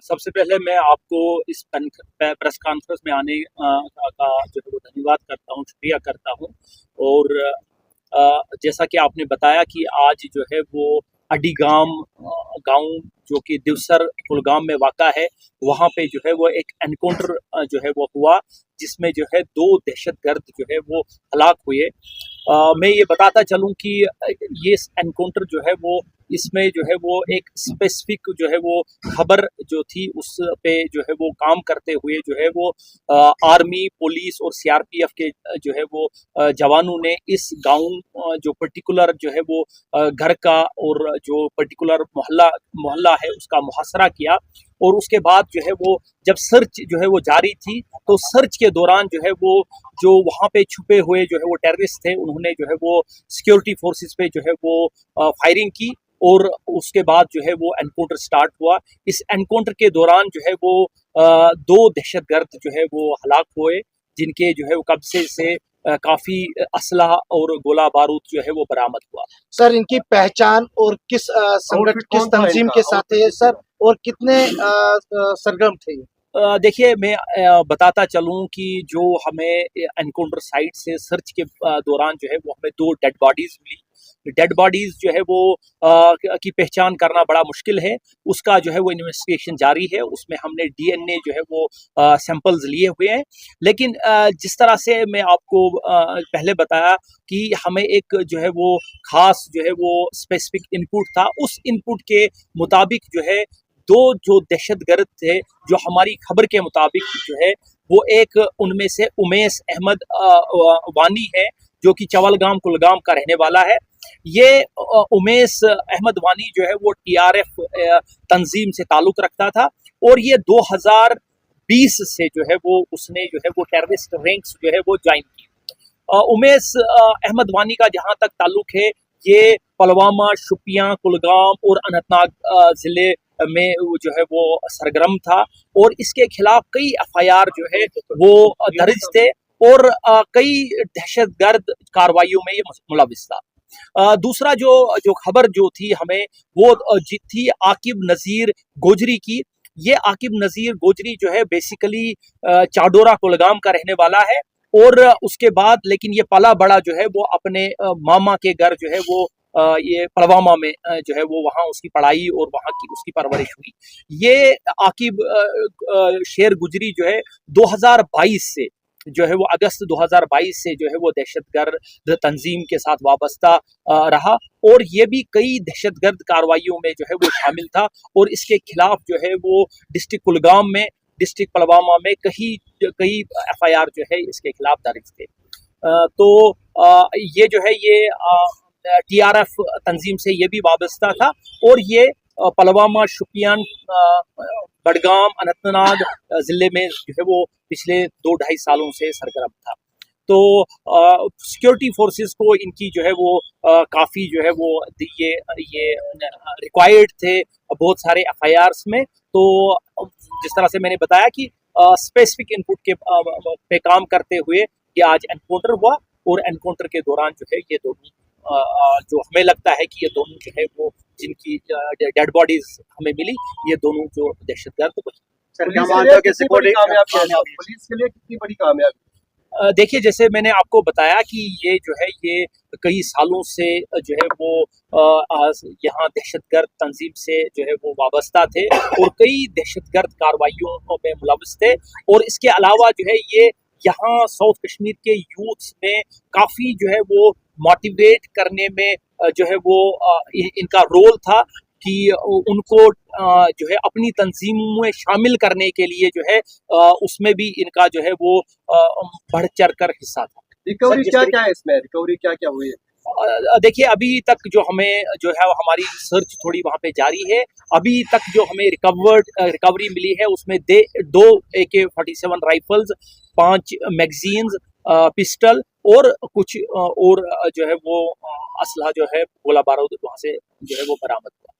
सबसे पहले मैं आपको इस प्रेस कॉन्फ्रेंस में आने का जो है वो धन्यवाद करता हूँ, शुक्रिया करता हूँ। और जैसा कि आपने बताया कि आज जो है वो अडीगाम गांव जो कि दिवसर कुलगाम में वाक़ा है, वहाँ पे जो है वो एक एनकाउंटर जो है वो हुआ, जिसमें जो है 2 दहशतगर्द जो है वो हलाक हुए। मैं ये बताता चलूँ कि ये एनकाउंटर जो है वो इसमें जो है वो एक स्पेसिफिक जो है वो खबर जो थी उस पे जो है वो काम करते हुए जो है वो आर्मी, पुलिस और सीआरपीएफ के जो है वो जवानों ने इस गांव जो पर्टिकुलर जो है वो घर का और जो पर्टिकुलर मोहल्ला है उसका मुहासरा किया। और उसके बाद जो है वो जब सर्च जो है वो जारी थी, तो सर्च के दौरान जो है वो जो वहाँ पे छुपे हुए जो है वो टेररिस्ट थे, उन्होंने जो है वो सिक्योरिटी फोर्सेस पे जो है वो फायरिंग की और उसके बाद जो है वो एनकाउंटर स्टार्ट हुआ। इस एनकाउंटर के दौरान जो है वो 2 दहशतगर्द जो है वो हलाक हुए, जिनके जो है वो कब्जे से काफी असलहा और गोला बारूद जो है वो बरामद हुआ। सर, इनकी पहचान और किस संगठन, किस तंजीम के साथ है सर, और कितने सरगर्म थे? देखिए, मैं बताता चलूँ कि जो हमें एनकाउंटर साइट से सर्च के दौरान जो है वो हमें 2 डेड बॉडीज़ मिली। डेड बॉडीज़ जो है वो की पहचान करना बड़ा मुश्किल है। उसका जो है वो इन्वेस्टिगेशन जारी है। उसमें हमने डीएनए जो है वो सैंपल्स लिए हुए हैं। लेकिन जिस तरह से मैं आपको पहले बताया कि हमें एक जो है वो ख़ास जो है वो स्पेसिफिक इनपुट था। उस इनपुट के मुताबिक जो है 2 जो दहशतगर्द थे, जो हमारी खबर के मुताबिक जो है वो एक उनमें से उमेश अहमद वानी है, जो कि चवलगाम कुलगाम का रहने वाला है। ये उमेश अहमद वानी जो है वो टीआरएफ तंजीम से ताल्लुक रखता था और ये 2020 से जो है वो उसने जो है वो टेररिस्ट रैंक्स जो है वो ज्वाइन की। उमेश अहमद वानी का जहां तक ताल्लुक है, ये पुलवामा, शुपियां, कुलगाम और अनंतनाग जिले में जो है वो सरगर्म था और इसके खिलाफ कई एफआईआर जो है वो दर्ज थे और कई दहशतगर्द कार्रवाइयों में ये मुलविस था। दूसरा जो जो खबर जो थी हमें वो थी आकिब नजीर गोजरी की। ये आकिब नजीर गोजरी जो है बेसिकली चाडोरा कुलगाम का रहने वाला है और उसके बाद लेकिन ये पला बड़ा जो है वो अपने मामा के घर जो है वो ये पुलवामा में जो है वो वहाँ उसकी पढ़ाई और वहाँ की उसकी परवरिश हुई। ये आकिब शेर गुजरी जो है 2022 से जो है वो अगस्त 2022 से जो है वो दहशतगर्द तंजीम के साथ वाबस्ता रहा और ये भी कई दहशतगर्द कार्रवाइयों में जो है वो शामिल था और इसके खिलाफ जो है वो डिस्ट्रिक्ट कुलगाम में, डिस्ट्रिक्ट पुलवामा में कई एफआईआर जो है इसके खिलाफ दर्ज थे। तो ये जो है ये टीआरएफ तंजीम से ये भी वाबस्ता था और ये पुलवामा, शुपियान, बडगाम, अनंतनाग जिले में जो है वो पिछले 2-2.5 सालों से सरगर्म था। तो सिक्योरिटी फोर्सेस को इनकी जो है वो काफ़ी जो है वो ये रिक्वायर्ड थे बहुत सारे एफआईआर्स में। तो जिस तरह से मैंने बताया कि स्पेसिफिक इनपुट के पे काम करते हुए ये आज एनकाउंटर हुआ और एनकाउंटर के दौरान जो है ये दोनों जो हमें लगता है कि ये दोनों जो है वो जिनकी डेड बॉडीज हमें मिली, ये दोनों जो दहशतगर्द पुलिस के लिए कितनी बड़ी कामयाबी? देखिए, जैसे मैंने आपको बताया कि ये जो है ये कई सालों से जो है वो यहाँ दहशतगर्द तंजीम से जो है वो वाबस्ता थे और कई दहशतगर्द कार्रवाइयों में मुलविस थे और इसके अलावा जो है ये यहाँ साउथ कश्मीर के यूथ में काफ़ी जो है वो मोटिवेट करने में जो है वो इनका रोल था कि उनको जो है अपनी तंजीम में शामिल करने के लिए जो है उसमें भी इनका जो है वो बढ़ चढ़ कर हिस्सा था। रिकवरी क्या है इसमें? रिकवरी क्या हुई है? देखिए, अभी तक जो हमें जो है हमारी सर्च थोड़ी वहाँ पे जारी है। अभी तक जो हमें रिकवरी मिली है उसमें 2 AK-47 राइफल्स, 5 मैगजीन्स, पिस्टल और कुछ और जो है वो असलहा जो है गोला बारूद वहाँ से जो है वो बरामद हुआ।